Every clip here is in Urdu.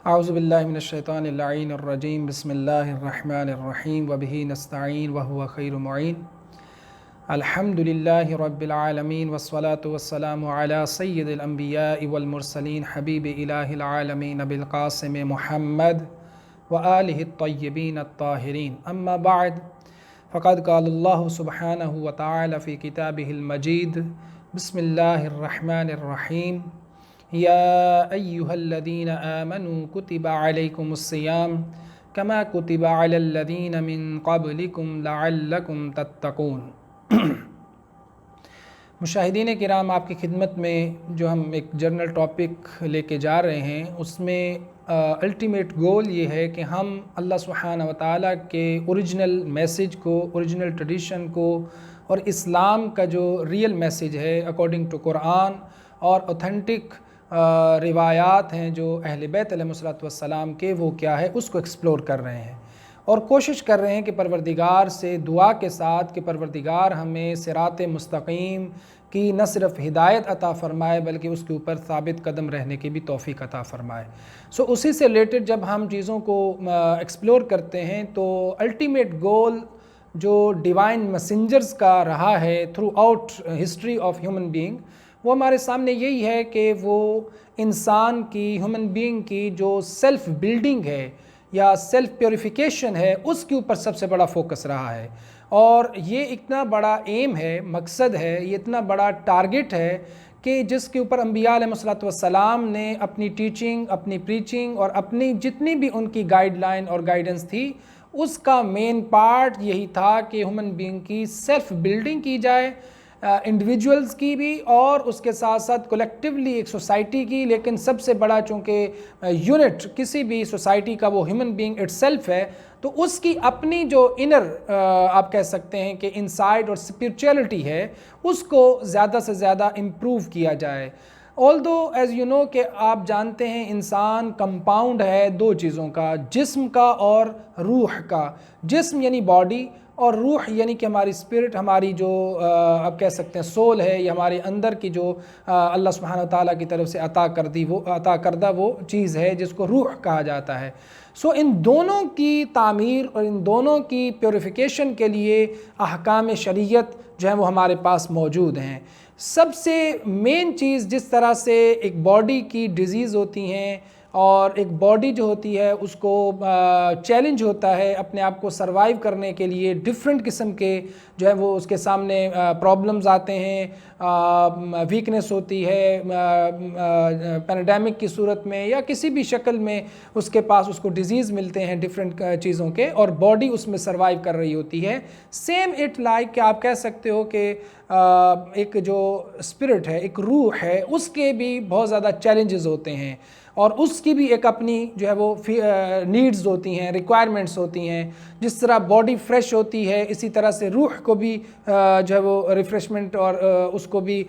اعوذ باللہ من الشیطان اللعین الرجیم بسم اللہ الرحمن الرحیم وبہ نستعین وہو خیر معین الحمد للہ رب العالمین والصلاة والسلام علی سید الانبیاء والمرسلین حبیب الہ العالمین بالقاسم محمد وآلہ الطیبین الطاہرین اما بعد فقد قال اللہ سبحانہ وتعالی فی کتابہ المجید بسم اللہ الرحمن الرحیم یا ایہا الذین آمنوا کتب علیکم الصیام کما کتب علی الذین من قبلکم لعلکم تتقون۔ مشاہدین کرام، آپ کی خدمت میں جو ہم ایک جرنل ٹاپک لے کے جا رہے ہیں اس میں الٹیمیٹ گول یہ ہے کہ ہم اللہ سبحانہ وتعالیٰ کے اوریجنل میسیج کو، اوریجنل ٹریڈیشن کو اور اسلام کا جو ریئل میسیج ہے اکارڈنگ ٹو قرآن اور اوتھینٹک روایات ہیں جو اہل بیت علیہ السلام کے، وہ کیا ہے اس کو ایکسپلور کر رہے ہیں اور کوشش کر رہے ہیں کہ پروردگار سے دعا کے ساتھ کہ پروردگار ہمیں صراط مستقیم کی نہ صرف ہدایت عطا فرمائے بلکہ اس کے اوپر ثابت قدم رہنے کی بھی توفیق عطا فرمائے۔ اسی سے ریلیٹڈ جب ہم چیزوں کو ایکسپلور کرتے ہیں تو الٹیمیٹ گول جو ڈیوائن میسنجرز کا رہا ہے through out history of human being, وہ ہمارے سامنے یہی ہے کہ وہ انسان کی، ہیومن بینگ کی جو سیلف بلڈنگ ہے یا سیلف پیوریفیکیشن ہے اس کے اوپر سب سے بڑا فوکس رہا ہے، اور یہ اتنا بڑا ایم ہے، مقصد ہے، یہ اتنا بڑا ٹارگٹ ہے کہ جس کے اوپر انبیاء علیہ السلام نے اپنی ٹیچنگ، اپنی پریچنگ اور اپنی جتنی بھی ان کی گائیڈ لائن اور گائیڈنس تھی، اس کا مین پارٹ یہی تھا کہ ہیومن بینگ کی سیلف بلڈنگ کی جائے، انڈیویجولز کی بھی اور اس کے ساتھ ساتھ کولیکٹیولی ایک سوسائٹی کی، لیکن سب سے بڑا چونکہ یونٹ کسی بھی سوسائٹی کا وہ ہیومن بینگ اٹ سیلف ہے، تو اس کی اپنی جو انر آپ کہہ سکتے ہیں کہ انسائٹ اور اسپرچویلٹی ہے اس کو زیادہ سے زیادہ امپروو کیا جائے۔ although ایز یو نو کہ آپ جانتے ہیں انسان کمپاؤنڈ ہے دو چیزوں کا، جسم کا اور روح کا۔ جسم یعنی باڈی اور روح یعنی کہ ہماری اسپرٹ، ہماری جو آپ کہہ سکتے ہیں سول ہے، یا ہمارے اندر کی جو اللہ سبحانہ وتعالیٰ کی طرف سے عطا کردہ وہ چیز ہے جس کو روح کہا جاتا ہے۔ ان دونوں کی تعمیر اور ان دونوں کی پیوریفیکیشن کے لیے احکام شریعت جو ہیں وہ ہمارے پاس موجود ہیں۔ سب سے مین چیز جس طرح سے ایک باڈی کی ڈیزیز ہوتی ہیں اور ایک باڈی جو ہوتی ہے اس کو چیلنج ہوتا ہے اپنے آپ کو سروائیو کرنے کے لیے، ڈیفرنٹ قسم کے جو ہے وہ اس کے سامنے پرابلمز آتے ہیں، ویکنس ہوتی ہے پینڈیمک کی صورت میں یا کسی بھی شکل میں اس کے پاس اس کو ڈیزیز ملتے ہیں ڈیفرنٹ چیزوں کے، اور باڈی اس میں سروائیو کر رہی ہوتی ہے۔ سیم اٹ لائک کہ آپ کہہ سکتے ہو کہ ایک جو اسپرٹ ہے، ایک روح ہے، اس کے بھی بہت زیادہ چیلنجز ہوتے ہیں اور اس کی بھی ایک اپنی جو ہے وہ نیڈز ہوتی ہیں، ریکوائرمنٹس ہوتی ہیں۔ جس طرح باڈی فریش ہوتی ہے اسی طرح سے روح کو بھی جو ہے وہ ریفریشمنٹ اور اس کو بھی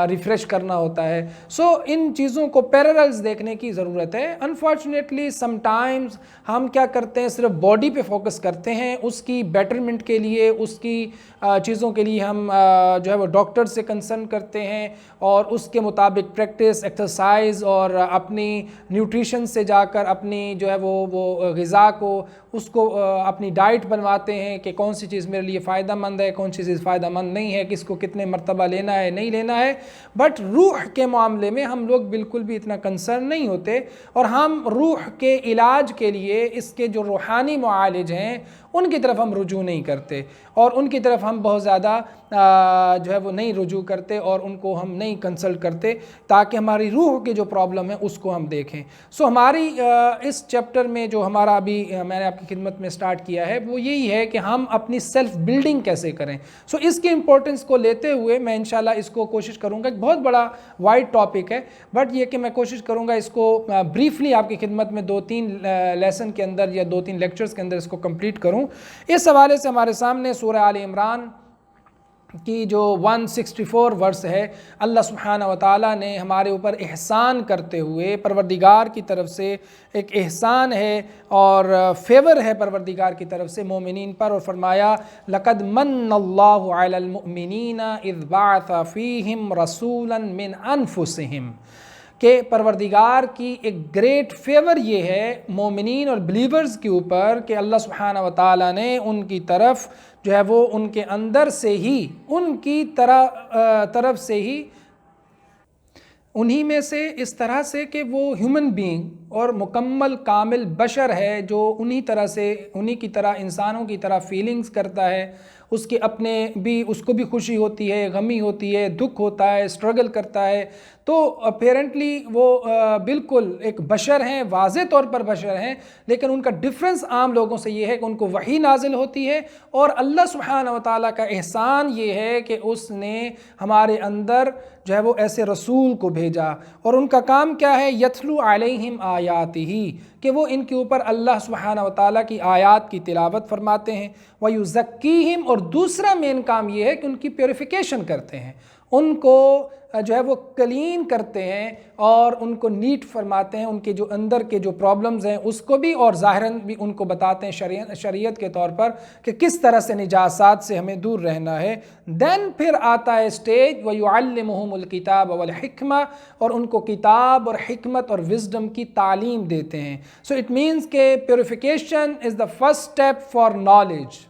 ریفریش کرنا ہوتا ہے۔ ان چیزوں کو پیرللز دیکھنے کی ضرورت ہے۔ انفارچونیٹلی سم ٹائمز ہم کیا کرتے ہیں، صرف باڈی پہ فوکس کرتے ہیں، اس کی بیٹرمنٹ کے لیے، اس کی چیزوں کے لیے ہم جو ہے وہ ڈاکٹر سے کنسرن کرتے ہیں اور اس کے مطابق پریکٹس، ایکسرسائز اور اپنی نیوٹریشن سے جا کر اپنی جو ہے وہ غذا کو، اس کو اپنی ڈائٹ بنواتے ہیں کہ کون سی چیز میرے لیے فائدہ مند ہے، کون سی چیز فائدہ مند نہیں ہے، کس کو کتنے مرتبہ لینا ہے نہیں لینا ہے۔ بٹ روح کے معاملے میں ہم لوگ بالکل بھی اتنا کنسرن نہیں ہوتے، اور ہم روح کے علاج کے لیے اس کے جو روحانی معالج ہیں ان کی طرف ہم رجوع نہیں کرتے، اور ان کی طرف ہم بہت زیادہ جو ہے وہ نہیں رجوع کرتے اور ان کو ہم نہیں کنسلٹ کرتے تاکہ ہماری روح کی جو پرابلم ہے اس کو ہم دیکھیں۔ ہماری اس چیپٹر میں جو ہمارا ابھی میں نے آپ کی خدمت میں سٹارٹ کیا ہے وہ یہی ہے کہ ہم اپنی سیلف بلڈنگ کیسے کریں۔ اس کی امپورٹنس کو لیتے ہوئے میں انشاءاللہ اس کو کوشش کروں گا، ایک بہت بڑا وائڈ ٹاپک ہے، بٹ یہ کہ میں کوشش کروں گا اس کو بریفلی آپ کی خدمت میں 2-3 لیسن کے اندر یا 2-3 لیکچرز کے اندر اس کو کمپلیٹ کروں۔ اس حوالے سے ہمارے سامنے سورہ آل عمران کی جو 164 ورس ہے، اللہ سبحانہ وتعالیٰ نے ہمارے اوپر احسان کرتے ہوئے، پروردگار کی طرف سے ایک احسان ہے اور فیور ہے پروردگار کی طرف سے مومنین پر، اور فرمایا لَقَدْ مَنَّ اللَّهُ عَلَى الْمُؤْمِنِينَ إِذْ بَعَثَ فِيهِمْ رَسُولًا مِّنْ أَنفُسِهِمْ، کہ پروردگار کی ایک گریٹ فیور یہ ہے مومنین اور بلیورز کے اوپر کہ اللہ سبحانہ و تعالیٰ نے ان کی طرف جو ہے وہ ان کے اندر سے ہی ان کی طرف سے ہی انہی میں سے اس طرح سے کہ وہ ہیومن بینگ اور مکمل کامل بشر ہے جو انہی کی طرح انسانوں کی طرح فیلنگز کرتا ہے، اس کے اپنے بھی اس کو بھی خوشی ہوتی ہے، غمی ہوتی ہے، دکھ ہوتا ہے، اسٹرگل کرتا ہے، تو اپیرنٹلی وہ بالکل ایک بشر ہیں، واضح طور پر بشر ہیں، لیکن ان کا ڈفرنس عام لوگوں سے یہ ہے کہ ان کو وحی نازل ہوتی ہے، اور اللہ سبحانہ و تعالیٰ کا احسان یہ ہے کہ اس نے ہمارے اندر جو ہے وہ ایسے رسول کو بھیجا، اور ان کا کام کیا ہے؟ یتلو علیہم آیاتہ، کہ وہ ان کے اوپر اللہ سبحانہ و تعالیٰ کی آیات کی تلاوت فرماتے ہیں، وَيُزَكِّيهِمْ، اور دوسرا مین کام یہ ہے کہ ان کی پیوریفیکیشن کرتے ہیں، ان کو جو ہے وہ کلین کرتے ہیں اور ان کو نیٹ فرماتے ہیں، ان کے جو اندر کے جو پرابلمز ہیں اس کو بھی، اور ظاہراً بھی ان کو بتاتے ہیں شریعت کے طور پر کہ کس طرح سے نجاسات سے ہمیں دور رہنا ہے۔ دین پھر آتا ہے اسٹیج وَيُعَلِّمُهُمُ الْكِتَابَ وَالْحِكْمَةَ، اور ان کو کتاب اور حکمت اور وزڈم کی تعلیم دیتے ہیں۔ سو اٹ مینس کہ purification is the first step for knowledge.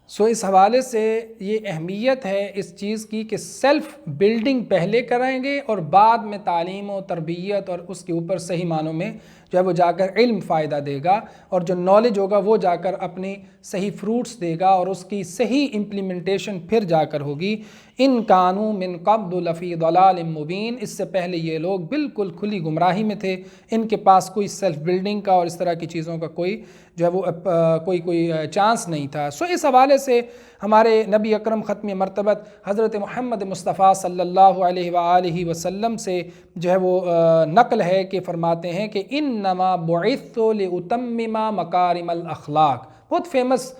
So اس حوالے سے یہ اہمیت ہے اس چیز کی کہ سیلف بلڈنگ پہلے کریں گے اور بعد میں تعلیم و تربیت، اور اس کے اوپر صحیح معنوں میں جو ہے وہ جا کر علم فائدہ دے گا، اور جو نالج ہوگا وہ جا کر اپنی صحیح فروٹس دے گا، اور اس کی صحیح امپلیمنٹیشن پھر جا کر ہوگی۔ ان کانوا من قبل لفی ضلال مبین، اس سے پہلے یہ لوگ بالکل کھلی گمراہی میں تھے، ان کے پاس کوئی سیلف بلڈنگ کا اور اس طرح کی چیزوں کا کوئی جو ہے وہ کوئی چانس نہیں تھا۔ سو اس حوالے سے ہمارے نبی اکرم ختم مرتبت حضرت محمد مصطفیٰ صلی اللہ علیہ وآلہ وسلم سے جو ہے وہ نقل ہے کہ فرماتے ہیں کہ انما بعثت لاتمم مکارم الاخلاق، بہت فیمس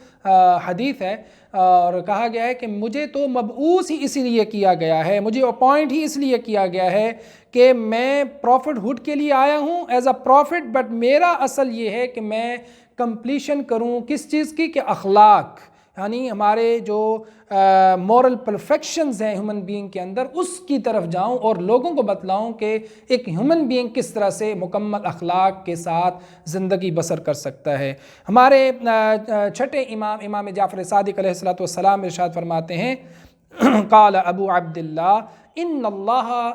حدیث ہے، اور کہا گیا ہے کہ مجھے تو مبعوث ہی اسی لیے کیا گیا ہے، مجھے اپوائنٹ ہی اس لیے کیا گیا ہے کہ میں پروفٹ ہوڈ کے لیے آیا ہوں ایز اے پروفٹ، بٹ میرا اصل یہ ہے کہ میں کمپلیشن کروں کس چیز کی؟ کہ اخلاق، یعنی ہمارے جو مورل پرفیکشنز ہیں ہیومن بینگ کے اندر، اس کی طرف جاؤں اور لوگوں کو بتلاؤں کہ ایک ہیومن بینگ کس طرح سے مکمل اخلاق کے ساتھ زندگی بسر کر سکتا ہے۔ ہمارے چھٹے امام جعفر صادق علیہ السلام ارشاد فرماتے ہیں قال ابو عبداللہ ان اللہ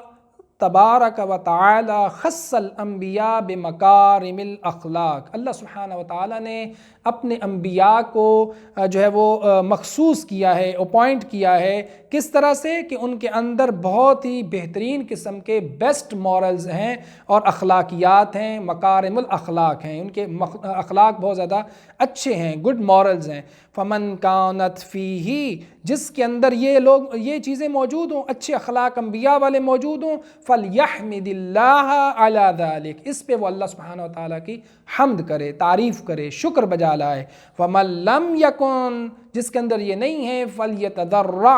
تبارک و تعالی خص الانبیاء بمکارم الاخلاق، اللہ سبحانہ و تعالیٰ نے اپنے انبیاء کو جو ہے وہ مخصوص کیا ہے، اپوائنٹ کیا ہے، کس طرح سے؟ کہ ان کے اندر بہت ہی بہترین قسم کے بیسٹ مورلز ہیں اور اخلاقیات ہیں، مکارم الاخلاق ہیں، ان کے اخلاق بہت زیادہ اچھے ہیں، گڈ مورلز ہیں۔ فمن کانت فیہ، جس کے اندر یہ چیزیں موجود ہوں، اچھے اخلاق انبیاء والے موجود ہوں، فلیحمد اللہ علی ذلک، اس پہ وہ اللہ سبحانہ و تعالیٰ کی حمد کرے، تعریف کرے، شکر بجا لائے۔ ومن لم یکن، جس کے اندر یہ نہیں ہے، فلیتضرع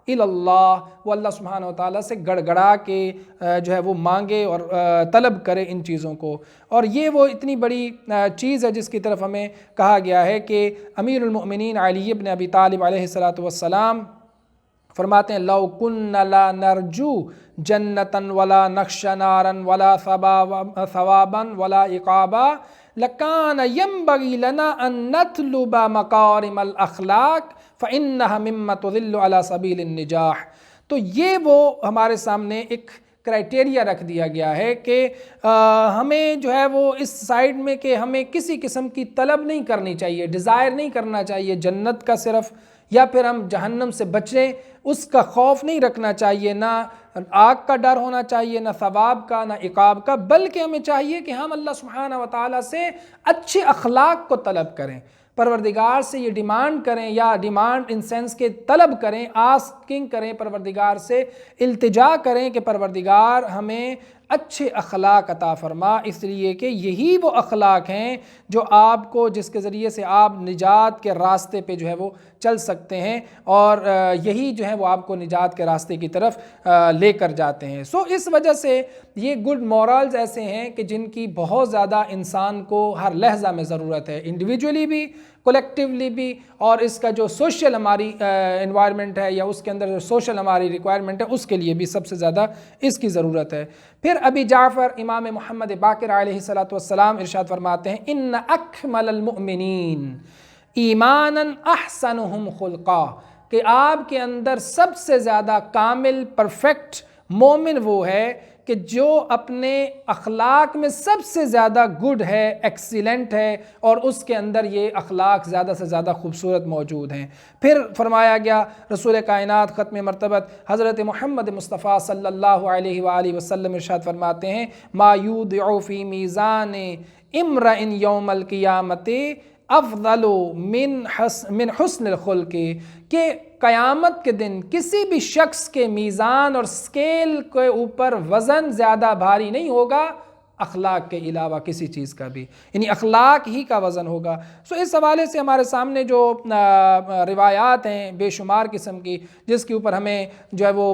الی اللہ، وہ اللہ سبحانہ و تعالیٰ سے گڑ گڑا کے جو ہے وہ مانگے اور طلب کرے ان چیزوں کو۔ اور یہ وہ اتنی بڑی چیز ہے جس کی طرف ہمیں کہا گیا ہے کہ امیر المؤمنین علی بن ابی طالب علیہ السلام فرماتے ہیں لو کنا لا نرجو جنتا ولا نخش نارا ولا ثوابا ولا عقابا لکان ینبغی لنا ان نطلب مکارم الاخلاق فانها مما تدل علی سبیل النجاح۔ تو یہ وہ ہمارے سامنے ایک کرائٹیریا رکھ دیا گیا ہے کہ ہمیں جو ہے وہ اس سائیڈ میں کہ ہمیں کسی قسم کی طلب نہیں کرنی چاہیے، ڈیزائر نہیں کرنا چاہیے جنت کا صرف، یا پھر ہم جہنم سے بچیں اس کا خوف نہیں رکھنا چاہیے، نہ آگ کا ڈر ہونا چاہیے، نہ ثواب کا، نہ عقاب کا، بلکہ ہمیں چاہیے کہ ہم اللہ سبحانہ و تعالیٰ سے اچھے اخلاق کو طلب کریں، پروردگار سے یہ ڈیمانڈ کریں، یا ڈیمانڈ ان سینس کے طلب کریں، آسکنگ کریں، پروردگار سے التجا کریں کہ پروردگار ہمیں اچھے اخلاق عطا فرما، اس لیے کہ یہی وہ اخلاق ہیں جو آپ کو، جس کے ذریعے سے آپ نجات کے راستے پہ جو ہے وہ چل سکتے ہیں، اور یہی جو ہے وہ آپ کو نجات کے راستے کی طرف لے کر جاتے ہیں۔ سو اس وجہ سے یہ گڈ مورلز ایسے ہیں کہ جن کی بہت زیادہ انسان کو ہر لحظہ میں ضرورت ہے، انڈیویجولی بھی، کولیکٹیولی بھی، اور اس کا جو سوشل ہماری انوائرمنٹ ہے یا اس کے اندر جو سوشل ہماری ریکوائرمنٹ ہے اس کے لیے بھی سب سے زیادہ اس کی ضرورت ہے۔ پھر ابی جعفر امام محمد باقر علیہ السلام ارشاد فرماتے ہیں ان اکمل المؤمنین ایمانا احسنہم خلقا، کہ آپ کے اندر سب سے زیادہ کامل پرفیکٹ مومن وہ ہے کہ جو اپنے اخلاق میں سب سے زیادہ گڈ ہے، ایکسیلنٹ ہے، اور اس کے اندر یہ اخلاق زیادہ سے زیادہ خوبصورت موجود ہیں۔ پھر فرمایا گیا رسول کائنات ختم مرتبت حضرت محمد مصطفیٰ صلی اللہ علیہ وآلہ وسلم ارشاد فرماتے ہیں ما یودع فی میزان امرئ یوم القیامت افضل من حسن الخلق، کہ قیامت کے دن کسی بھی شخص کے میزان اور سکیل کے اوپر وزن زیادہ بھاری نہیں ہوگا اخلاق کے علاوہ کسی چیز کا بھی، یعنی اخلاق ہی کا وزن ہوگا۔ سو اس حوالے سے ہمارے سامنے جو روایات ہیں بے شمار قسم کی جس کے اوپر ہمیں جو ہے وہ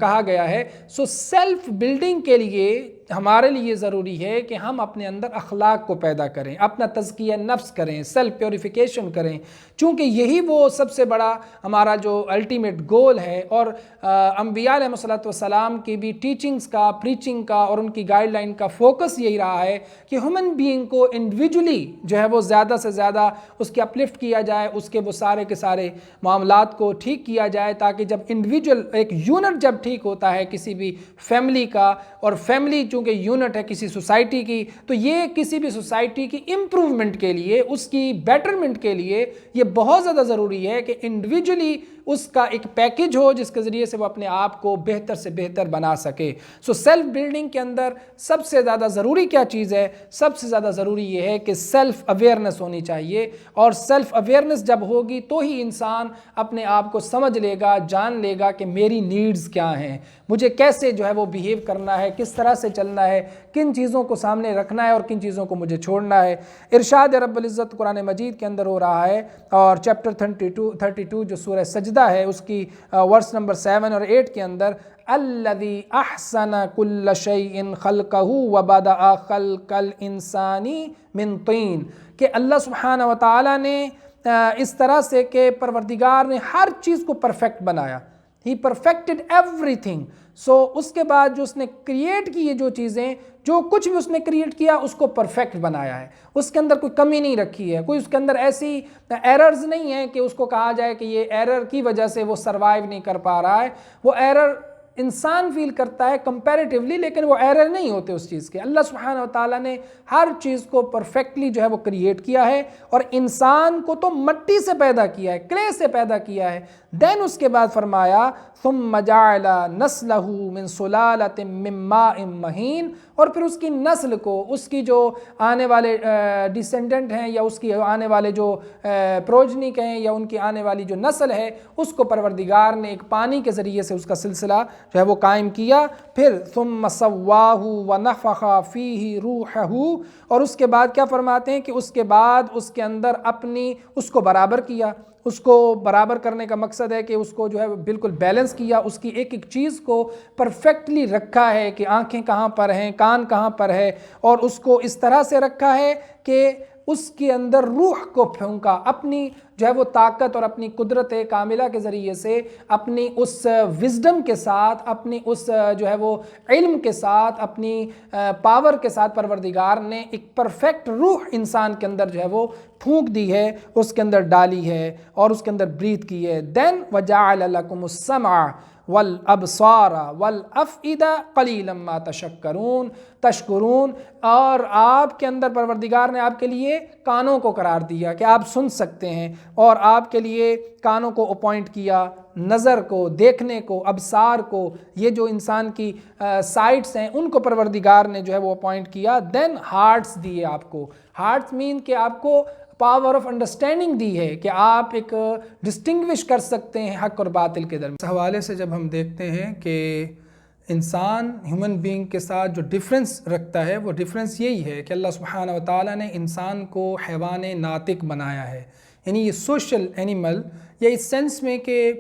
کہا گیا ہے، سو سیلف بلڈنگ کے لیے ہمارے لیے ضروری ہے کہ ہم اپنے اندر اخلاق کو پیدا کریں، اپنا تزکیہ نفس کریں، سیلف پیوریفیکیشن کریں، چونکہ یہی وہ سب سے بڑا ہمارا جو الٹیمیٹ گول ہے۔ اور انبیاء علیہ السلام کی بھی ٹیچنگز کا، پریچنگ کا اور ان کی گائیڈ لائن کا فوکس یہی رہا ہے کہ ہیومن بینگ کو انڈیویجولی جو ہے وہ زیادہ سے زیادہ اس کی اپلفٹ کیا جائے، اس کے وہ سارے کے سارے معاملات کو ٹھیک کیا جائے، تاکہ جب انڈیویجول ایک یونٹ جب ٹھیک ہوتا ہے کسی بھی فیملی کا، اور فیملی چونکہ یونٹ ہے کسی سوسائٹی کی، تو یہ کسی بھی سوسائٹی کی امپروومنٹ کے لیے، اس کی بیٹرمنٹ کے لیے یہ بہت زیادہ ضروری ہے کہ انڈیویجولی اس کا ایک پیکج ہو جس کے ذریعے سے وہ اپنے آپ کو بہتر سے بہتر بنا سکے۔ سو سیلف بلڈنگ کے اندر سب سے زیادہ ضروری کیا چیز ہے؟ سب سے زیادہ ضروری یہ ہے کہ سیلف اویئرنس ہونی چاہیے، اور سیلف اویئرنس جب ہوگی تو ہی انسان اپنے آپ کو سمجھ لے گا، جان لے گا کہ میری نیڈز کیا ہیں، مجھے کیسے جو ہے وہ بیہیو کرنا ہے، کس طرح سے چلنا ہے، کن چیزوں کو سامنے رکھنا ہے اور کن چیزوں کو مجھے چھوڑنا ہے۔ ارشاد رب العزت قرآن مجید کے اندر ہو رہا ہے، اور چیپٹر 32 جو سورہ سجدہ ہے اس کی ورس نمبر 7 اور 8 کے اندر الذی احسن کل شیء خلقہ وبدأ خلق الانسان من طین، کہ اللہ سبحانہ و تعالیٰ نے اس طرح سے کہ پروردگار نے ہر چیز کو پرفیکٹ بنایا، ہی پرفیکٹڈ ایوری تھنگ۔ سو اس کے بعد جو اس نے کریٹ کی، یہ جو چیزیں جو کچھ بھی اس نے کریٹ کیا اس کو پرفیکٹ بنایا ہے، اس کے اندر کوئی کمی نہیں رکھی ہے، کوئی اس کے اندر ایسی ایررز نہیں ہیں کہ اس کو کہا جائے کہ یہ ایرر کی وجہ سے وہ سروائیو نہیں کر پا رہا ہے۔ وہ ایرر انسان فیل کرتا ہے کمپیریٹیولی، لیکن وہ ایرر نہیں ہوتے اس چیز کے۔ اللہ سبحانہ و تعالیٰ نے ہر چیز کو پرفیکٹلی جو ہے وہ کریٹ کیا ہے، اور انسان کو تو مٹی سے پیدا کیا ہے، کلے سے پیدا کیا ہے۔ دین اس کے بعد فرمایا ثم جعل نسلہ من سلالۃ من ماء مہین، اور پھر اس کی نسل کو، اس کی جو آنے والے ڈیسینڈنٹ ہیں یا اس کی آنے والے جو پروجنی کہیں یا ان کی آنے والی جو نسل ہے، اس کو پروردگار نے ایک پانی کے ذریعے سے اس کا سلسلہ جو ہے وہ قائم کیا۔ پھر ثم سواہ ونفخ فیہ روحہ، اور اس کے بعد کیا فرماتے ہیں کہ اس کے بعد اس کے اندر اپنی اس کو برابر کیا۔ اس کو برابر کرنے کا مقصد ہے کہ اس کو جو ہے بالکل بیلنس کیا، اس کی ایک ایک چیز کو پرفیکٹلی رکھا ہے کہ آنکھیں کہاں پر ہیں، کان کہاں پر ہے، اور اس کو اس طرح سے رکھا ہے کہ اس کے اندر روح کو پھونکا، اپنی جو ہے وہ طاقت اور اپنی قدرت کاملہ کے ذریعے سے، اپنی اس وزڈم کے ساتھ، اپنی اس جو ہے وہ علم کے ساتھ، اپنی پاور کے ساتھ پروردگار نے ایک پرفیکٹ روح انسان کے اندر جو ہے وہ پھونک دی ہے، اس کے اندر ڈالی ہے اور اس کے اندر بریتھ کی ہے۔ دین وَجَعَلَ لَكُمُ السَّمْعَ وَالْأَبْصَارَ وَالْأَفْئِدَةَ قَلِيلًا مَا تشکرون، اور آپ کے اندر پروردگار نے آپ کے لیے کانوں کو قرار دیا کہ آپ سن سکتے ہیں، اور آپ کے لیے کانوں کو اپوائنٹ کیا، نظر کو، دیکھنے کو، ابصار کو، یہ جو انسان کی سائٹس ہیں ان کو پروردگار نے جو ہے وہ اپوائنٹ کیا۔ دین ہارٹس دیے آپ کو، ہارٹس مین کہ آپ کو پاور آف انڈرسٹینڈنگ دی ہے کہ آپ ایک ڈسٹنگوش کر سکتے ہیں حق اور باطل کے درمیان۔ اس حوالے سے جب ہم دیکھتے ہیں کہ انسان ہیومن بینگ کے ساتھ جو ڈفرنس رکھتا ہے، وہ ڈفرنس یہی ہے کہ اللہ سبحانہ و تعالیٰ نے انسان کو حیوان ناطق بنایا ہے، یعنی یہ سوشل اینیمل، یا اس سینس میں کہ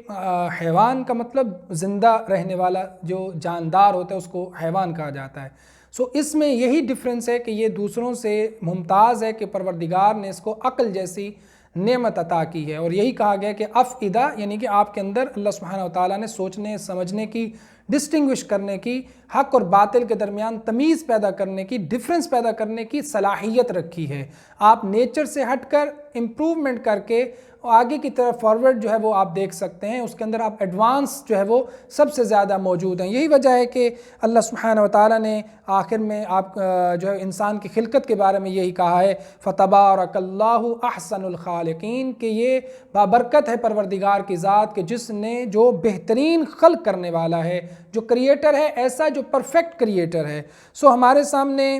حیوان کا مطلب زندہ رہنے والا جو جاندار ہوتا ہے اس کو حیوان کہا جاتا ہے۔ سو اس میں یہی ڈفرنس ہے کہ یہ دوسروں سے ممتاز ہے کہ پروردگار نے اس کو عقل جیسی نعمت عطا کی ہے۔ اور یہی کہا گیا کہ افئدہ یعنی کہ آپ کے اندر اللہ سبحانہ وتعالیٰ نے سوچنے سمجھنے کی، ڈسٹنگوش کرنے کی، حق اور باطل کے درمیان تمیز پیدا کرنے کی، ڈفرنس پیدا کرنے کی صلاحیت رکھی ہے۔ آپ نیچر سے ہٹ کر امپروومنٹ کر کے آگے کی طرف فارورڈ جو ہے وہ آپ دیکھ سکتے ہیں، اس کے اندر آپ ایڈوانس جو ہے وہ سب سے زیادہ موجود ہیں۔ یہی وجہ ہے کہ اللہ سبحانہ وتعالیٰ نے آخر میں آپ جو ہے انسان کی خلقت کے بارے میں یہی کہا ہے فَتَبَارَكَ اللَّهُ أَحْسَنُ الْخَالِقِينَ کہ یہ بابرکت ہے پروردگار کی ذات کہ جس نے جو بہترین خلق کرنے والا ہے، جو کریٹر ہے، ایسا جو پرفیکٹ کریٹر ہے۔ سو ہمارے سامنے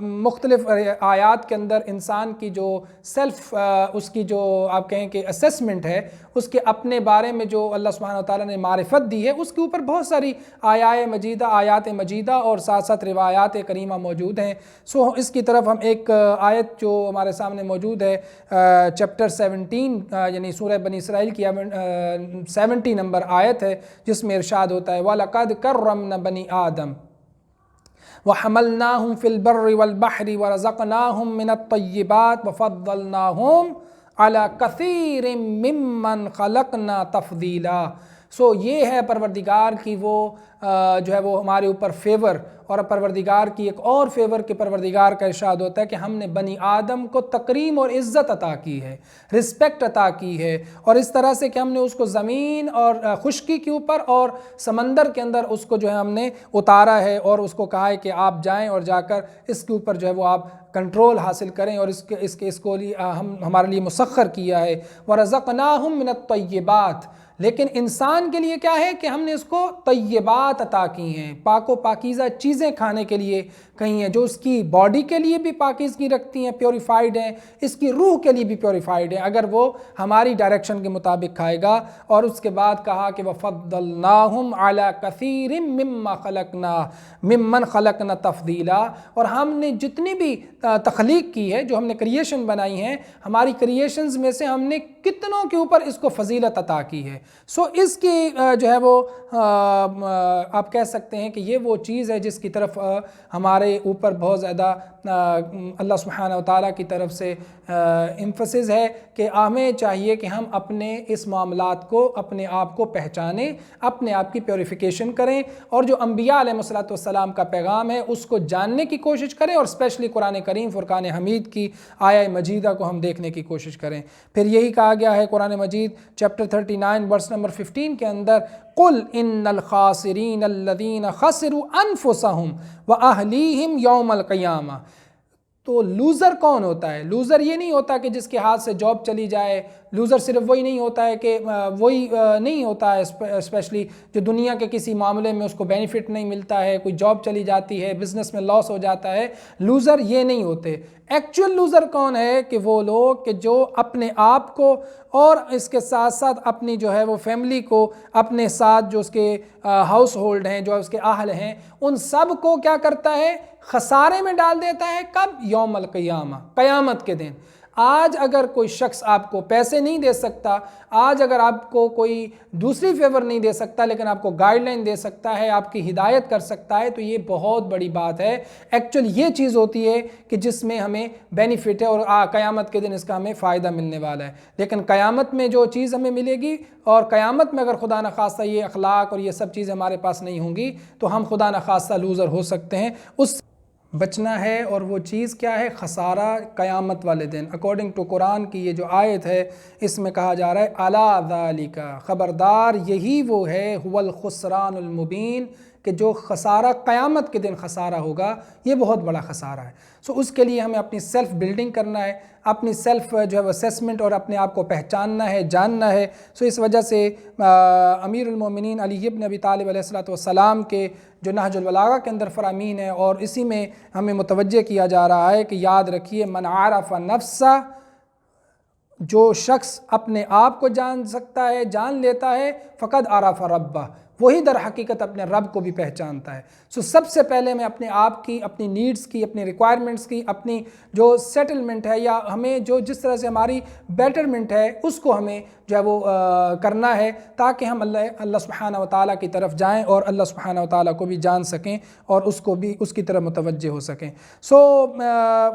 مختلف آیات کے اندر انسان کی جو سیلف اس کی جو آپ کہیں کہ اسیسمنٹ ہے، اس کے اپنے بارے میں جو اللہ سبحانہ وتعالیٰ نے معرفت دی ہے، اس کے اوپر بہت ساری آیات مجیدہ اور ساتھ ساتھ روایات کریمہ موجود ہیں۔ سو اس کی طرف ہم ایک آیت جو ہمارے سامنے موجود ہے چیپٹر 17 یعنی سورہ بنی اسرائیل کی 70 نمبر آیت ہے، جس میں ارشاد ہوتا ہے وَلَقَدْ كَرَّمْنَا بَنِي آدَمَ وَحَمَلْنَاهُمْ فِي الْبَرِّ وَالْبَحْرِ وَرَزَقْنَاهُمْ مِنَ الطَّيِّبَاتِ وَفَضَّلْنَاهُمْ عَلَى كَثِيرٍ مِّمَّنْ خَلَقْنَا تَفْضِيلًا۔ سو یہ ہے پروردگار کی وہ جو ہے وہ ہمارے اوپر فیور، اور پروردگار کی ایک اور فیور کہ پروردگار کا ارشاد ہوتا ہے کہ ہم نے بنی آدم کو تکریم اور عزت عطا کی ہے، رسپیکٹ عطا کی ہے، اور اس طرح سے کہ ہم نے اس کو زمین اور خشکی کے اوپر اور سمندر کے اندر اس کو جو ہے ہم نے اتارا ہے، اور اس کو کہا ہے کہ آپ جائیں اور جا کر اس کے اوپر جو ہے وہ آپ کنٹرول حاصل کریں، اور اس کو ہمارے لیے مسخر کیا ہے۔ وَرَزَقْنَاهُم مِّنَ الطَّيِّبَاتِ لیکن انسان کے لیے کیا ہے کہ ہم نے اس کو طیبات عطا کی ہیں، پاک و پاکیزہ چیزیں کھانے کے لیے کہیں ہیں، جو اس کی باڈی کے لیے بھی پاکیزگی رکھتی ہیں، پیوریفائیڈ ہیں، اس کی روح کے لیے بھی پیوریفائیڈ ہیں اگر وہ ہماری ڈائریکشن کے مطابق کھائے گا۔ اور اس کے بعد کہا کہ وَفَضَّلْنَاهُمْ عَلَى كَثِيرٍ مِّمَّنْ خَلَقْنَا تَفْضِيلًا اور ہم نے جتنی بھی تخلیق کی ہے، جو ہم نے کریشن بنائی ہیں، ہماری کریشنز میں سے ہم نے کتنوں کے اوپر اس کو فضیلت عطا کی ہے۔ سو اس کی جو ہے وہ آپ کہہ سکتے ہیں کہ یہ وہ چیز ہے جس کی طرف ہمارے اوپر بہت زیادہ اللہ سبحانہ وتعالیٰ کی طرف سے ایمفسس ہے کہ ہمیں چاہیے کہ ہم اپنے اس معاملات کو، اپنے آپ کو پہچانیں، اپنے آپ کی پیوریفیکیشن کریں، اور جو انبیاء علیہ السلام کا پیغام ہے اس کو جاننے کی کوشش کریں، اور اسپیشلی قرآن کریم فرقان حمید کی آیہ مجیدہ کو ہم دیکھنے کی کوشش کریں۔ پھر یہی کہا گیا ہے قرآن مجید چیپٹر 39 ورس نمبر 15 کے اندر قُلْ إِنَّ الْخَاسِرِينَ الَّذِينَ خَسِرُوا أَنفُسَهُمْ وَأَهْلِيهِمْ يَوْمَ الْقِيَامَةِ تو لوزر کون ہوتا ہے؟ لوزر یہ نہیں ہوتا کہ جس کے ہاتھ سے جاب چلی جائے، لوزر صرف وہی نہیں ہوتا ہے کہ وہی نہیں ہوتا ہے اسپیشلی جو دنیا کے کسی معاملے میں اس کو بینیفٹ نہیں ملتا ہے، کوئی جاب چلی جاتی ہے، بزنس میں لاس ہو جاتا ہے۔ لوزر یہ نہیں ہوتے۔ ایکچول لوزر کون ہے کہ وہ لوگ کہ جو اپنے آپ کو اور اس کے ساتھ ساتھ اپنی جو ہے وہ فیملی کو، اپنے ساتھ جو اس کے ہاؤس ہولڈ ہیں، جو اس کے اہل ہیں، ان سب کو کیا کرتا ہے؟ خسارے میں ڈال دیتا ہے۔ کب؟ یوم القیامہ، قیامت کے دن۔ آج اگر کوئی شخص آپ کو پیسے نہیں دے سکتا، آج اگر آپ کو کوئی دوسری فیور نہیں دے سکتا، لیکن آپ کو گائیڈ لائن دے سکتا ہے، آپ کی ہدایت کر سکتا ہے، تو یہ بہت بڑی بات ہے۔ ایکچول یہ چیز ہوتی ہے کہ جس میں ہمیں بینیفٹ ہے، اور قیامت کے دن اس کا ہمیں فائدہ ملنے والا ہے۔ لیکن قیامت میں جو چیز ہمیں ملے گی، اور قیامت میں اگر خدا نخواستہ یہ اخلاق اور یہ سب چیزیں ہمارے پاس نہیں ہوں گی، تو ہم خدا نخواستہ لوزر ہو سکتے ہیں۔ اس بچنا ہے، اور وہ چیز کیا ہے؟ خسارہ قیامت والے دن۔ اکارڈنگ ٹو قرآن کی یہ جو آیت ہے، اس میں کہا جا رہا ہے الا ذالک، خبردار یہی وہ ہے، هو الخسران المبین، کہ جو خسارہ قیامت کے دن خسارہ ہوگا، یہ بہت بڑا خسارہ ہے۔ سو اس کے لیے ہمیں اپنی سیلف بلڈنگ کرنا ہے، اپنی سیلف جو ہے اسیسمنٹ اور اپنے آپ کو پہچاننا ہے، جاننا ہے۔ سو اس وجہ سے امیر المومنین علی ابن ابی طالب علیہ السلام کے جو نہج البلاغہ کے اندر فرامین ہے، اور اسی میں ہمیں متوجہ کیا جا رہا ہے کہ یاد رکھیے من عرف نفسہ، جو شخص اپنے آپ کو جان سکتا ہے، جان لیتا ہے، فقد عرف ربہ، وہی در حقیقت اپنے رب کو بھی پہچانتا ہے۔ سب سے پہلے ہمیں اپنے آپ کی، اپنی نیڈز کی، اپنی ریکوائرمنٹس کی، اپنی جو سیٹلمنٹ ہے یا ہمیں جو جس طرح سے ہماری بیٹرمنٹ ہے اس کو ہمیں جو ہے وہ کرنا ہے، تاکہ ہم اللہ سبحانہ و تعالیٰ کی طرف جائیں اور اللہ سبحانہ و تعالیٰ کو بھی جان سکیں اور اس کو بھی اس کی طرف متوجہ ہو سکیں۔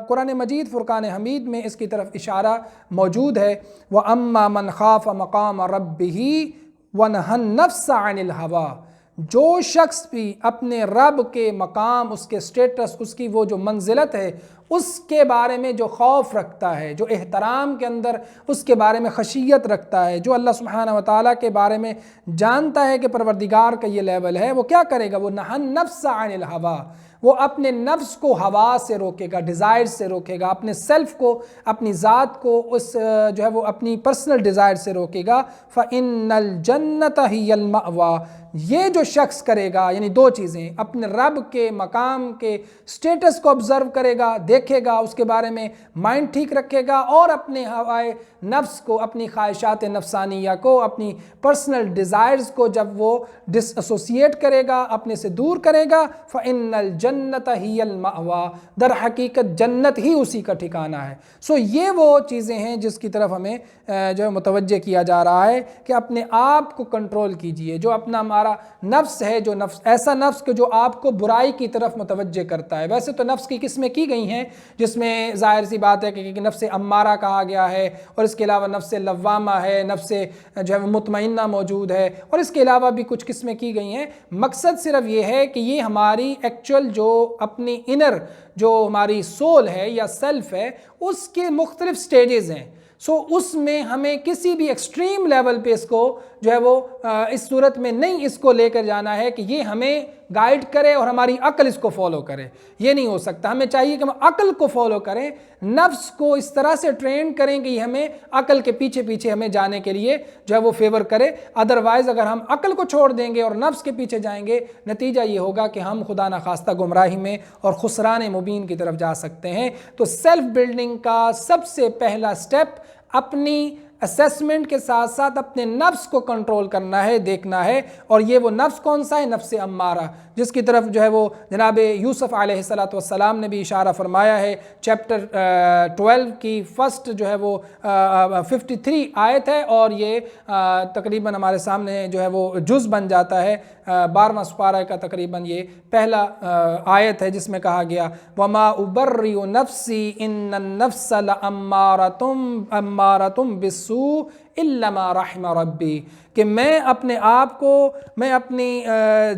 قرآن مجید فرقان حمید میں اس کی طرف اشارہ موجود ہے، وَأَمَّا مَنْ خَافَ مَقَامَ رَبِّهِ وَنَهَى النَّفْسَ عَنِ الْهَوَىٰ، جو شخص بھی اپنے رب کے مقام، اس کے سٹیٹس، اس کی وہ جو منزلت ہے، اس کے بارے میں جو خوف رکھتا ہے، جو احترام کے اندر اس کے بارے میں خشیت رکھتا ہے، جو اللہ سبحانہ و تعالیٰ کے بارے میں جانتا ہے کہ پروردگار کا یہ لیول ہے، وہ کیا کرے گا؟ وہ نہى النفس عن الہوا، وہ اپنے نفس کو ہوا سے روکے گا، ڈیزائر سے روکے گا، اپنے سیلف کو، اپنی ذات کو اس جو ہے وہ اپنی پرسنل ڈیزائر سے روکے گا۔ فَإِنَّ الْجَنَّةَ هِيَ الْمَأْوَىٰ، یہ جو شخص کرے گا، یعنی دو چیزیں، اپنے رب کے مقام کے سٹیٹس کو آبزرو کرے گا، دیکھے گا، اس کے بارے میں مائنڈ ٹھیک رکھے گا، اور اپنے ہوائے نفس کو، اپنی خواہشات نفسانیہ کو، اپنی پرسنل ڈیزائرز کو جب وہ ڈس ایسوسیٹ کرے گا، اپنے سے دور کرے گا، فَإِنَّ الْجَنَّةَ هِيَ الْمَأْوَىٰ، در حقیقت جنت ہی اسی کا ٹھکانہ ہے۔ یہ وہ چیزیں ہیں جس کی طرف ہمیں جو متوجہ کیا جا رہا ہے کہ اپنے آپ کو کنٹرول کیجئے۔ جو اپنا ہمارا نفس ہے، جو نفس ایسا نفس کہ جو آپ کو برائی کی طرف متوجہ کرتا ہے۔ ویسے تو نفس کی قسمیں کی گئی ہیں، جس میں ظاہر سی بات ہے کہ نفس امارہ کہا گیا ہے، اور اس کے علاوہ نفس لوامہ ہے، نفس جو ہے مطمئنہ موجود ہے، اور اس کے علاوہ بھی کچھ قسمیں کی گئی ہیں۔ مقصد صرف یہ ہے کہ یہ ہماری ایکچول جو اپنی انر جو ہماری سول ہے یا سیلف ہے، اس کے مختلف سٹیجز ہیں۔ اس میں ہمیں کسی بھی ایکسٹریم لیول پہ اس کو جو ہے وہ اس صورت میں نہیں اس کو لے کر جانا ہے کہ یہ ہمیں گائیڈ کرے اور ہماری عقل اس کو فالو کرے، یہ نہیں ہو سکتا۔ ہمیں چاہیے کہ ہم عقل کو فالو کریں، نفس کو اس طرح سے ٹرین کریں کہ یہ ہمیں عقل کے پیچھے پیچھے ہمیں جانے کے لیے جو ہے وہ فیور کرے۔ ادروائز اگر ہم عقل کو چھوڑ دیں گے اور نفس کے پیچھے جائیں گے، نتیجہ یہ ہوگا کہ ہم خدا نخواستہ گمراہی میں اور خسران مبین کی طرف جا سکتے ہیں۔ تو سیلف بلڈنگ کا سب سے پہلا سٹیپ اپنی اسیسمنٹ کے ساتھ ساتھ اپنے نفس کو کنٹرول کرنا ہے، دیکھنا ہے، اور یہ وہ نفس کون سا ہے؟ نفس امارہ، جس کی طرف جو ہے وہ جناب یوسف علیہ السلام نے بھی اشارہ فرمایا ہے۔ چیپٹر 12 کی فرسٹ جو ہے وہ 53 آیت ہے، اور یہ تقریباً ہمارے سامنے جو ہے وہ جز بن جاتا ہے 12واں سپارہ کا تقریباً یہ پہلا آیت ہے، جس میں کہا گیا وَمَا أُبَرِّئُ نَفْسِي إِنَّ النَّفْسَ لَأَمَّارَةٌ بِالسُّوءِ إِلَّا مَا رَحِمَ رَبِّي، کہ میں اپنے آپ کو، میں اپنی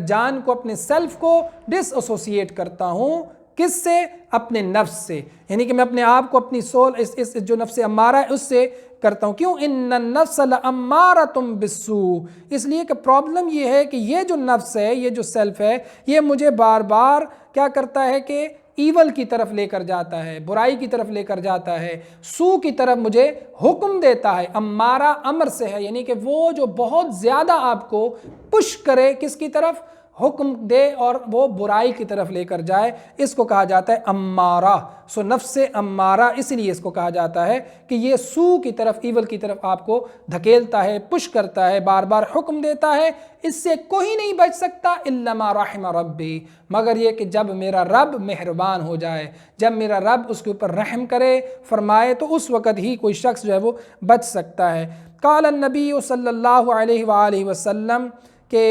جان کو، اپنے سیلف کو ڈس ایسوسیٹ کرتا ہوں، کس سے؟ اپنے نفس سے، یعنی کہ میں اپنے آپ کو، اپنی سول، اس جو نفس امارہ ہے اس سے کرتا ہوں۔ کیوں؟ ان النفس لامارۃ بالسوء، اس لیے کہ پرابلم یہ ہے کہ یہ جو نفس ہے، یہ جو سیلف ہے، یہ مجھے بار بار کیا کرتا ہے کہ ایول کی طرف لے کر جاتا ہے، برائی کی طرف لے کر جاتا ہے، سو کی طرف مجھے حکم دیتا ہے۔ امارہ امر سے ہے، یعنی کہ وہ جو بہت زیادہ آپ کو پش کرے، کس کی طرف؟ حکم دے اور وہ برائی کی طرف لے کر جائے، اس کو کہا جاتا ہے امارہ۔ نفس امارہ اس لیے اس کو کہا جاتا ہے کہ یہ سو کی طرف، ایول کی طرف آپ کو دھکیلتا ہے، پش کرتا ہے، بار بار حکم دیتا ہے۔ اس سے کوئی نہیں بچ سکتا الا ما رحم ربی، مگر یہ کہ جب میرا رب مہربان ہو جائے، جب میرا رب اس کے اوپر رحم کرے، فرمائے، تو اس وقت ہی کوئی شخص جو ہے وہ بچ سکتا ہے۔ قال النبی صلی اللہ علیہ وآلہ وسلم، کہ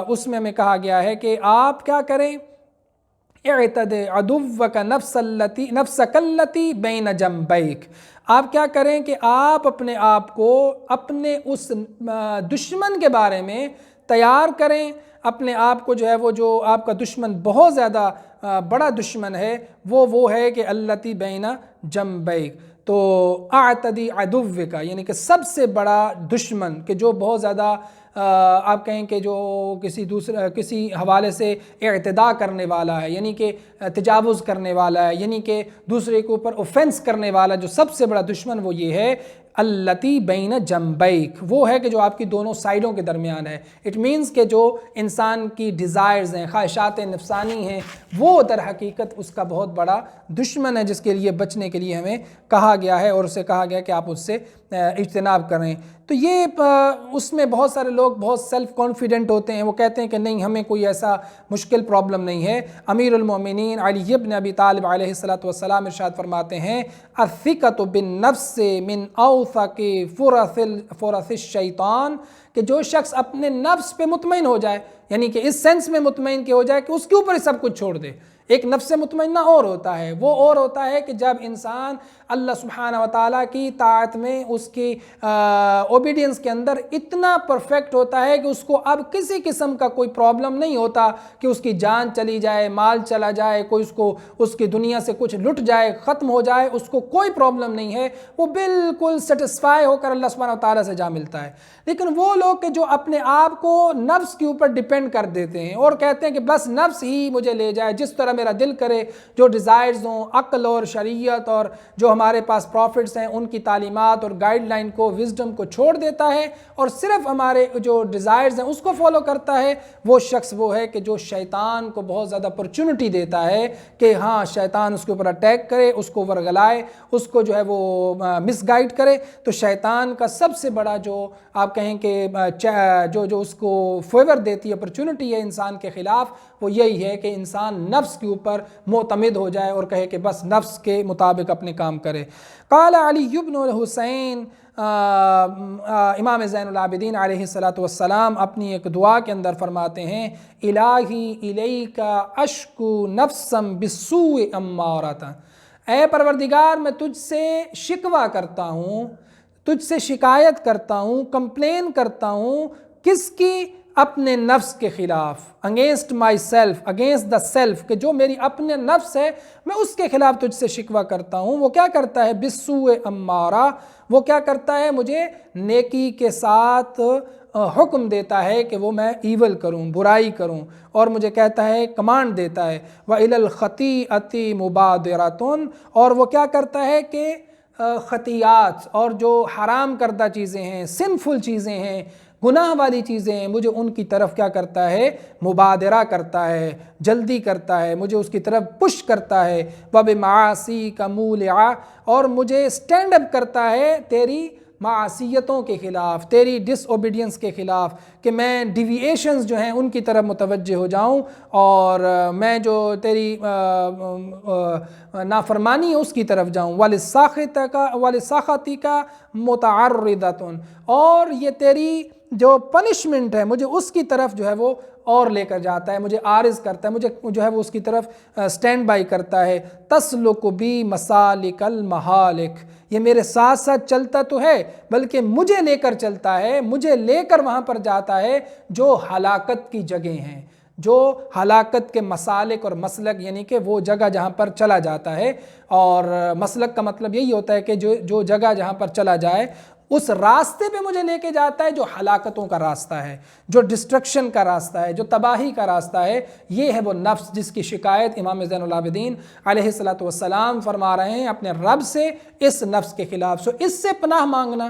اس میں ہمیں کہا گیا ہے کہ آپ کیا کریں؟ اعتد عدوک نفسک التی بین جنبیک، آپ کیا کریں کہ آپ اپنے آپ کو اپنے اس دشمن کے بارے میں تیار کریں، اپنے آپ کو جو ہے وہ جو آپ کا دشمن بہت زیادہ بڑا دشمن ہے، وہ ہے کہ التی بین جنبیک۔ تو اعتدی عدوک، یعنی کہ سب سے بڑا دشمن، کہ جو بہت زیادہ آپ کہیں کہ جو کسی حوالے سے اعتداء کرنے والا ہے، یعنی کہ تجاوز کرنے والا ہے، یعنی کہ دوسرے کے اوپر اوفینس کرنے والا، جو سب سے بڑا دشمن وہ یہ ہے التی بین جنبیک، وہ ہے کہ جو آپ کی دونوں سائیڈوں کے درمیان ہے۔ اٹ مینز کہ جو انسان کی ڈیزائرز ہیں، خواہشات نفسانی ہیں، وہ در حقیقت اس کا بہت بڑا دشمن ہے، جس کے لیے بچنے کے لیے ہمیں کہا گیا ہے، اور اسے کہا گیا کہ آپ اس سے اجتناب کریں۔ تو یہ اس میں بہت سارے لوگ بہت سیلف کانفیڈنٹ ہوتے ہیں، وہ کہتے ہیں کہ نہیں ہمیں کوئی ایسا مشکل پرابلم نہیں ہے۔ امیر المومنین علی بن ابی طالب علیہ السلام ارشاد فرماتے ہیں الثقۃ بالنفس من اوثق فرث الشیطان، کہ جو شخص اپنے نفس پہ مطمئن ہو جائے، یعنی کہ اس سینس میں مطمئن کہ ہو جائے کہ اس کے اوپر ہی سب کچھ چھوڑ دے۔ ایک نفس مطمئنہ اور ہوتا ہے، وہ اور ہوتا ہے کہ جب انسان اللہ سبحانہ وتعالیٰ کی طاعت میں، اس کی اوبیڈینس کے اندر اتنا پرفیکٹ ہوتا ہے کہ اس کو اب کسی قسم کا کوئی پرابلم نہیں ہوتا کہ اس کی جان چلی جائے، مال چلا جائے، کوئی اس کی دنیا سے کچھ لٹ جائے، ختم ہو جائے، اس کو کوئی پرابلم نہیں ہے، وہ بالکل سیٹسفائی ہو کر اللہ سبحانہ وتعالیٰ سے جا ملتا ہے۔ لیکن وہ لوگ کہ جو اپنے آپ کو نفس کے اوپر ڈیپینڈ کر دیتے ہیں اور کہتے ہیں کہ بس نفس ہی مجھے لے جائے، جس طرح میرا دل کرے، جو ڈیزائرز ہوں، عقل اور شریعت اور جو ہمارے پاس پروفٹس ہیں ان کی تعلیمات اور گائیڈ لائن کو، وزڈم کو چھوڑ دیتا ہے اور صرف ہمارے جو ڈیزائرز ہیں اس کو فالو کرتا ہے، وہ شخص وہ ہے کہ جو شیطان کو بہت زیادہ اپرچونٹی دیتا ہے کہ ہاں شیطان اس کے اوپر اٹیک کرے، اس کو ورگلائے، اس کو جو ہے وہ مس گائیڈ کرے۔ تو شیطان کا سب سے بڑا جو آپ کہیں کہ جو اس کو فیور دیتی ہے، اپرچونٹی ہے انسان کے خلاف، وہ یہی ہے کہ انسان نفس کے اوپر معتمد ہو جائے اور کہے کہ بس نفس کے مطابق اپنے کام کرے۔ قال علی بن الحسین، امام زین العابدین علیہ السلام اپنی ایک دعا کے اندر فرماتے ہیں الہی الیک اشکو نفسا بالسوء امارۃ، اے پروردگار میں تجھ سے شکوہ کرتا ہوں، تجھ سے شکایت کرتا ہوں، کمپلین کرتا ہوں، کس کی؟ اپنے نفس کے خلاف، against my self, against the self, کہ جو میری اپنے نفس ہے میں اس کے خلاف تجھ سے شکوہ کرتا ہوں۔ وہ کیا کرتا ہے؟ بالسوء امارہ، وہ کیا کرتا ہے؟ مجھے نیکی کے ساتھ حکم دیتا ہے کہ وہ میں ایول کروں، برائی کروں، اور مجھے کہتا ہے، کمانڈ دیتا ہے وَإِلَى الْخَطِيئَةِ مُبَادِرَةٌ، اور وہ کیا کرتا ہے کہ خطیات اور جو حرام کردہ چیزیں ہیں، سنفل چیزیں ہیں، گناہ والی چیزیں ہیں، مجھے ان کی طرف کیا کرتا ہے؟ مبادرہ کرتا ہے، جلدی کرتا ہے، مجھے اس کی طرف پش کرتا ہے۔ وَبِمَعَاصِيكَ مُولِعَ، اور مجھے سٹینڈ اپ کرتا ہے تیری معصیتوں کے خلاف، تیری ڈس اوبیڈینس کے خلاف، کہ میں ڈیوییشنز جو ہیں ان کی طرف متوجہ ہو جاؤں اور میں جو تیری نافرمانی ہے اس کی طرف جاؤں۔ وَلِسَخَطِكَ مُتَعَرِّضَةٌ، اور یہ تیری جو پنشمنٹ ہے مجھے اس کی طرف جو ہے وہ اور لے کر جاتا ہے، مجھے عارض کرتا ہے، مجھے جو ہے وہ اس کی طرف سٹینڈ بائی کرتا ہے۔ تَسْلُكُ بِي مَسَالِكَ الْمَحَالِكَ، یہ میرے ساتھ ساتھ چلتا تو ہے بلکہ مجھے لے کر چلتا ہے، مجھے لے کر وہاں پر جاتا ہے جو ہلاکت کی جگہیں ہیں، جو ہلاکت کے مسالک اور مسلک، یعنی کہ وہ جگہ جہاں پر چلا جاتا ہے۔ اور مسلک کا مطلب یہی ہوتا ہے کہ جو جگہ جہاں پر چلا جائے اس راستے پہ مجھے لے کے جاتا ہے جو ہلاکتوں کا راستہ ہے، جو ڈسٹرکشن کا راستہ ہے، جو تباہی کا راستہ ہے۔ یہ ہے وہ نفس جس کی شکایت امام زین العابدین علیہ السلام فرما رہے ہیں اپنے رب سے اس نفس کے خلاف۔ اس سے پناہ مانگنا،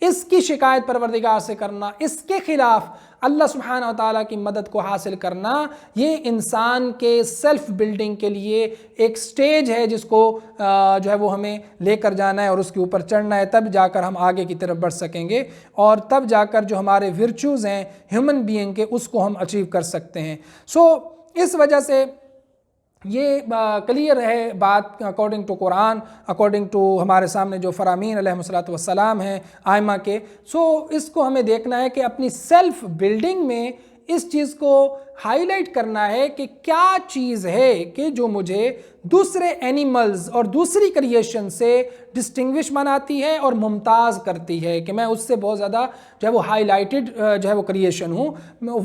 اس کی شکایت پروردگار سے کرنا، اس کے خلاف اللہ سبحانہ وتعالیٰ کی مدد کو حاصل کرنا، یہ انسان کے سیلف بلڈنگ کے لیے ایک سٹیج ہے جس کو جو ہے وہ ہمیں لے کر جانا ہے اور اس کے اوپر چڑھنا ہے، تب جا کر ہم آگے کی طرف بڑھ سکیں گے اور تب جا کر جو ہمارے ورچوز ہیں ہیومن بینگ کے اس کو ہم اچیو کر سکتے ہیں۔ اس وجہ سے یہ کلیئر ہے بات according to Quran, according to ہمارے سامنے جو فرامین علیہ السلام ہیں آئمہ کے۔ اس کو ہمیں دیکھنا ہے کہ اپنی سیلف بلڈنگ میں اس چیز کو ہائی لائٹ کرنا ہے کہ کیا چیز ہے کہ جو مجھے دوسرے اینیملز اور دوسری کریشن سے ڈسٹنگوش بناتی ہے اور ممتاز کرتی ہے، کہ میں اس سے بہت زیادہ جو ہے وہ ہائی لائٹڈ جو ہے وہ کریشن ہوں،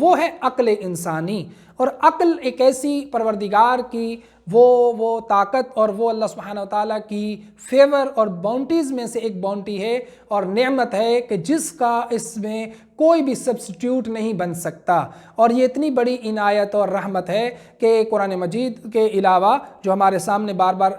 وہ ہے عقل انسانی۔ اور عقل ایک ایسی پروردگار کی وہ طاقت اور وہ اللہ سبحانہ وتعالیٰ کی فیور اور باؤنٹیز میں سے ایک باؤنٹی ہے اور نعمت ہے کہ جس کا اس میں کوئی بھی سبسٹیوٹ نہیں بن سکتا۔ اور یہ اتنی بڑی عنایت اور رحمت ہے کہ قرآن مجید کے علاوہ جو ہمارے سامنے بار بار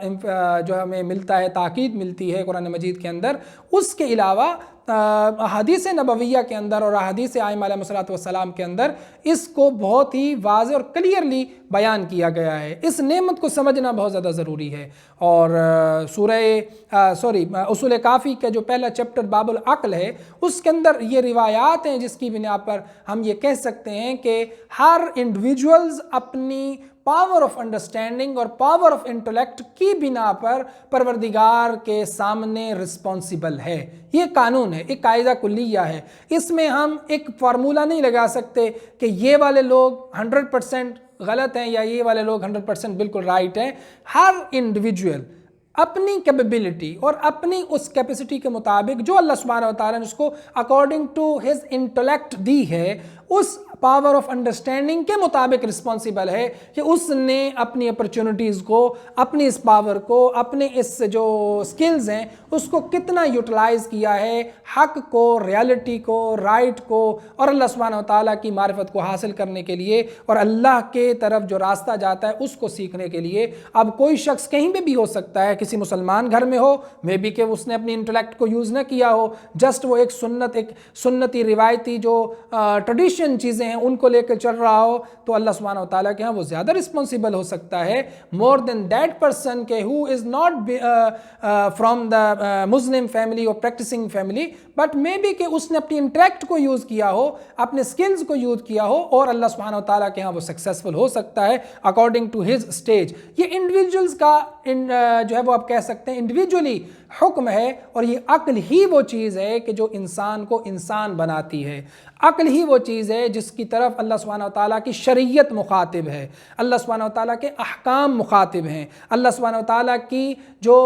جو ہمیں ملتا ہے، تاکید ملتی ہے قرآن مجید کے اندر، اس کے علاوہ احادیث نبویہ کے اندر اور احادیث ائمہ علیہم الصلوۃ والسلام کے اندر اس کو بہت ہی واضح اور کلیئرلی بیان کیا گیا ہے۔ اس نعمت کو سمجھنا بہت زیادہ ضروری ہے۔ اور اصول کافی کا جو پہلا چیپٹر باب العقل ہے، اس کے اندر یہ روایات ہیں جس کی بنا پر ہم یہ کہہ سکتے ہیں کہ ہر انڈیویجولز اپنی پاور آف انڈرسٹینڈنگ اور پاور آف انٹلیکٹ کی بنا پر پروردگار کے سامنے رسپانسیبل ہے۔ یہ قانون ہے، ایک قاعدہ کلیہ ہے۔ اس میں ہم ایک فارمولہ نہیں لگا سکتے کہ یہ والے لوگ 100% غلط ہیں یا یہ والے لوگ 100% بالکل رائٹ ہیں۔ ہر انڈیویجول اپنی کیپیبلٹی اور اپنی اس کیپیسٹی کے مطابق جو اللہ سبحانہ و تعالیٰ نے اس کو اکارڈنگ ٹو ہز انٹلیکٹ دی ہے، اس پاور آف انڈرسٹینڈنگ کے مطابق رسپانسیبل ہے کہ اس نے اپنی اپرچونٹیز کو، اپنی اس پاور کو، اپنے اس جو سکلز ہیں اس کو کتنا یوٹیلائز کیا ہے حق کو، ریالٹی کو، رائٹ کو اور اللہ سبحانہ و تعالیٰ کی معرفت کو حاصل کرنے کے لیے اور اللہ کے طرف جو راستہ جاتا ہے اس کو سیکھنے کے لیے۔ اب کوئی شخص کہیں پہ بھی ہو سکتا ہے، کسی مسلمان گھر میں ہو، مے بی کہ اس نے اپنی انٹلیکٹ کو یوز نہ کیا ہو، جسٹ وہ ایک سنتی روایتی جو ٹریڈیشن چیزیں ہیں ان کو لے کر چل رہا ہو، تو اللہ سبحانہ و تعالیٰ کے ہاں وہ زیادہ رسپانسیبل ہو سکتا ہے مور دین دیٹ پرسن کہ who is not from the Muslim family or practicing family but maybe کہ اس نے اپنی انٹلیکٹ کو یوز کیا ہو، اپنے سکلز کو یوز کیا ہو اور اللہ سبحانہ و تعالیٰ کے ہاں وہ سکسیسفل ہو سکتا ہے اکارڈنگ ٹو ہز اسٹیج۔ یہ انڈیویجولز کا جو ہے وہ آپ کہہ سکتے ہیں انڈیویجولی حکم ہے، اور یہ عقل ہی وہ چیز ہے کہ جو انسان کو انسان بناتی ہے۔ عقل ہی وہ چیز ہے جس کی طرف اللہ سبحانہ و تعالیٰ کی شریعت مخاطب ہے، اللہ سبحانہ و تعالیٰ کے احکام مخاطب ہیں، اللہ سبحانہ و تعالیٰ کی جو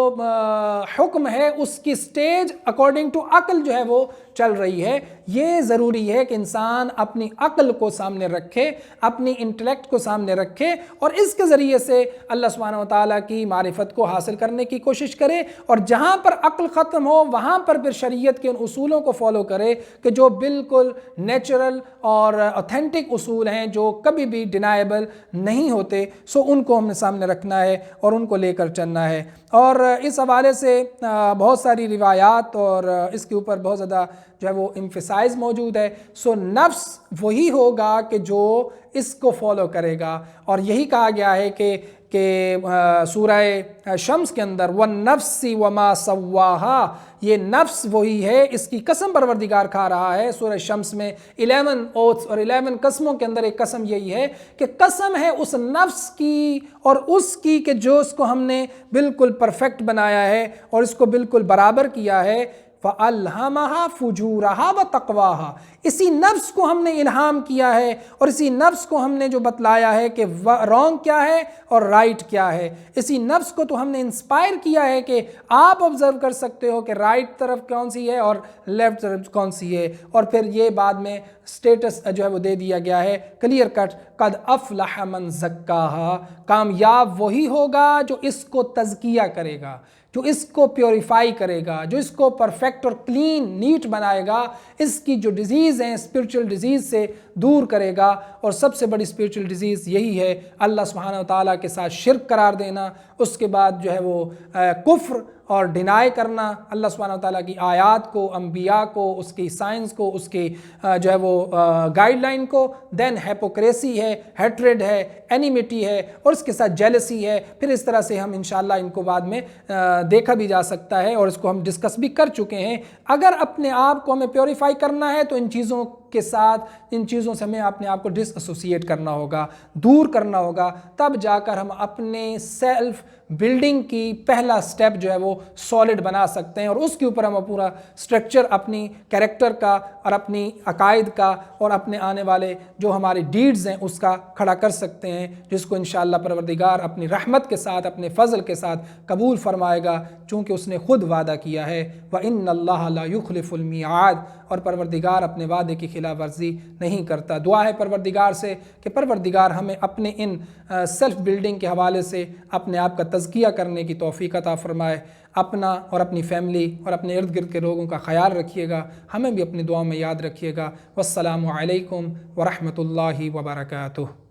حکم ہے اس کی سٹیج اکارڈنگ ٹو عقل جو ہے وہ چل رہی ہے۔ یہ ضروری ہے کہ انسان اپنی عقل کو سامنے رکھے، اپنی انٹلیکٹ کو سامنے رکھے اور اس کے ذریعے سے اللہ سبحانہ و تعالیٰ کی معرفت کو حاصل کرنے کی کوشش کرے، اور جہاں پر عقل ختم ہو وہاں پر پھر شریعت کے ان اصولوں کو فالو کرے کہ جو بالکل نیچرل اور اوتھینٹک اصول ہیں، جو کبھی بھی ڈینائیبل نہیں ہوتے، سو ان کو ہم نے سامنے رکھنا ہے اور ان کو لے کر چلنا ہے۔ اور اس حوالے سے بہت ساری روایات اور اس کے اوپر بہت زیادہ جو ہے وہ امفسائز موجود ہے۔ سو نفس وہی ہوگا کہ جو اس کو فالو کرے گا، اور یہی کہا گیا ہے کہ سورہ شمس کے اندر وَالنَّفْسِ وَمَا سَوَّاهَا، یہ نفس وہی ہے، اس کی قسم پروردگار کھا رہا ہے۔ سورہ شمس میں 11 اوتھس اور 11 قسموں کے اندر ایک قسم یہی ہے کہ قسم ہے اس نفس کی اور اس کی کہ جو اس کو ہم نے بالکل پرفیکٹ بنایا ہے اور اس کو بالکل برابر کیا ہے۔ فَأَلْهَمَهَا فُجُورَهَا وَتَقْوَاهَا، اسی نفس کو ہم نے الہام کیا ہے اور اسی نفس کو ہم نے جو بتلایا ہے کہ رانگ کیا ہے اور رائٹ کیا ہے، اسی نفس کو تو ہم نے انسپائر کیا ہے کہ آپ آبزرو کر سکتے ہو کہ رائٹ طرف کون سی ہے اور لیفٹ طرف کون سی ہے، اور پھر یہ بعد میں سٹیٹس جو ہے وہ دے دیا گیا ہے کلیئر کٹ، قد افلح من زکاہا، کامیاب وہی ہوگا جو اس کو تزکیہ کرے گا، جو اس کو پیوریفائی کرے گا، جو اس کو پرفیکٹ اور کلین نیٹ بنائے گا، اس کی جو ڈیزیز ہیں اسپرچل ڈیزیز سے دور کرے گا۔ اور سب سے بڑی اسپرچل ڈیزیز یہی ہے اللہ سبحانہ و تعالیٰ کے ساتھ شرک قرار دینا، اس کے بعد جو ہے وہ کفر اور ڈینائی کرنا اللہ سبحانہ و تعالیٰ کی آیات کو، انبیاء کو، اس کی سائنس کو، اس کی جو ہے وہ گائیڈ لائن کو، دین ہیپوکریسی ہے، ہیٹریڈ ہے، اینیمیٹی ہے، اور اس کے ساتھ جیلسی ہے۔ پھر اس طرح سے ہم انشاءاللہ ان کو بعد میں دیکھا بھی جا سکتا ہے اور اس کو ہم ڈسکس بھی کر چکے ہیں۔ اگر اپنے آپ کو ہمیں پیوریفائی کرنا ہے تو ان چیزوں کے ساتھ، ان چیزوں سے ہمیں اپنے آپ کو ڈس ایسوسیٹ کرنا ہوگا، دور کرنا ہوگا، تب جا کر ہم اپنے سیلف بلڈنگ کی پہلا سٹیپ جو ہے وہ سالڈ بنا سکتے ہیں، اور اس کے اوپر ہم پورا سٹرکچر اپنی کریکٹر کا اور اپنی عقائد کا اور اپنے آنے والے جو ہمارے ڈیڈز ہیں اس کا کھڑا کر سکتے ہیں، جس کو انشاءاللہ پروردگار اپنی رحمت کے ساتھ، اپنے فضل کے ساتھ قبول فرمائے گا، چونکہ اس نے خود وعدہ کیا ہے وَإِنَّ اللَّهَ لَا يُخْلِفُ الْمِيعَادَ، اور پروردگار اپنے وعدے کی خلاف ورزی نہیں کرتا۔ دعا ہے پروردگار سے کہ پروردگار ہمیں اپنے ان سیلف بلڈنگ کے حوالے سے اپنے آپ کا تزکیہ کرنے کی توفیق عطا فرمائے۔ اپنا اور اپنی فیملی اور اپنے ارد گرد کے لوگوں کا خیال رکھیے گا، ہمیں بھی اپنی دعاؤں میں یاد رکھیے گا۔ والسلام علیکم ورحمۃ اللہ وبرکاتہ۔